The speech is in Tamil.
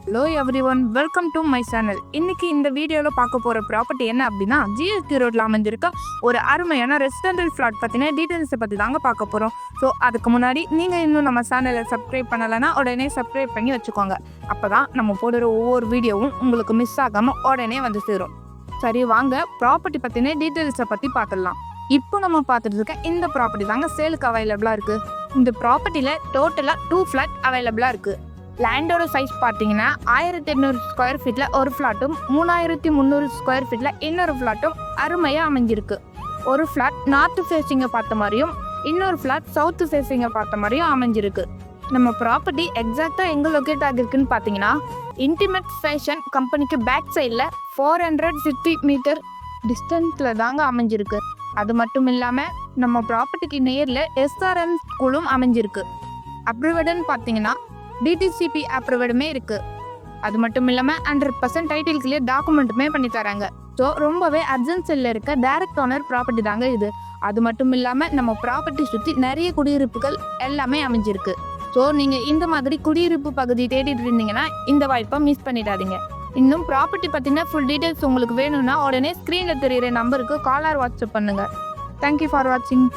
Hello every one, welcome to my channel. இன்னைக்கு இந்த வீடியோவில் பார்க்க போகிற ப்ராப்பர்ட்டி என்ன அப்படின்னா, ஜிஎஸ்டி ரோட்டில் அமைஞ்சிருக்க ஒரு அருமையான ரெசிடென்டல் ஃப்ளாட் பற்றின டீட்டெயில்ஸை பற்றி தாங்க பார்க்க போகிறோம். ஸோ அதுக்கு முன்னாடி நீங்கள் இன்னும் நம்ம சேனலை சப்ஸ்கிரைப் பண்ணலைன்னா உடனே சப்ஸ்கிரைப் பண்ணி வச்சுக்கோங்க. அப்போ தான் நம்ம போடுற ஒவ்வொரு வீடியோவும் உங்களுக்கு மிஸ் ஆகாமல் உடனே வந்து சேரும். சரி வாங்க, ப்ராப்பர்ட்டி பற்றின டீட்டெயில்ஸை பற்றி பார்த்துடலாம். இப்போ நம்ம பார்த்துட்டு இருக்க இந்த ப்ராப்பர்ட்டி தாங்க சேலுக்கு அவைலபிளாக இருக்குது. இந்த ப்ராப்பர்ட்டியில் டோட்டலாக 2 ஃப்ளாட் அவைலபிளாக இருக்குது. லேண்டோட சைஸ் பார்த்தீங்கன்னா 1800 ஸ்கொயர் ஃபீட்டில் ஒரு ஃப்ளாட்டும் 3300 ஸ்கொயர் ஃபீட்டில் இன்னொரு ஃப்ளாட்டும் அருமையாக அமைஞ்சிருக்கு. ஒரு ஃப்ளாட் நார்த்து ஃபேஸிங்கை பார்த்த மாதிரியும் இன்னொரு ஃப்ளாட் சவுத்து ஃபேஸிங்கை பார்த்த மாதிரியும் அமைஞ்சிருக்கு. நம்ம ப்ராப்பர்ட்டி எக்ஸாக்டாக எங்கே லொக்கேட் ஆகிருக்குன்னு பார்த்தீங்கன்னா, இன்டிமேட் ஃபேஷன் கம்பெனிக்கு பேக் சைடில் 450 மீட்டர் டிஸ்டன்ஸில் தாங்க அமைஞ்சிருக்கு. அது மட்டும் இல்லாமல் நம்ம ப்ராப்பர்ட்டிக்கு நேரில் எஸ்ஆர்எம் ஸ்கூலும் அமைஞ்சிருக்கு. அப்ரூவடுன்னு பார்த்தீங்கன்னா டிடிசிபி அப்ரூவடுமே இருக்குது. அது மட்டும் இல்லாமல் 100% டைட்டில் கிளியர் டாக்குமெண்ட்டுமே பண்ணி தராங்க. ஸோ ரொம்பவே அர்ஜென்சியில் இருக்க டைரக்ட் ஓனர் ப்ராப்பர்ட்டி தாங்க இது. அது மட்டும் இல்லாமல் நம்ம ப்ராப்பர்ட்டி சுற்றி நிறைய குடியிருப்புகள் எல்லாமே அமைஞ்சிருக்கு. ஸோ நீங்கள் இந்த மாதிரி குடியிருப்பு பகுதி தேடிட்டு இருந்தீங்கன்னா இந்த வாய்ப்பை மிஸ் பண்ணிடாதீங்க. இன்னும் ப்ராப்பர்ட்டி பற்றின ஃபுல் டீட்டெயில்ஸ் உங்களுக்கு வேணும்னா உடனே ஸ்க்ரீனில் தெரிகிற நம்பருக்கு கால் ஆர் வாட்ஸ்அப் பண்ணுங்கள். தேங்க்யூ ஃபார் வாட்சிங்.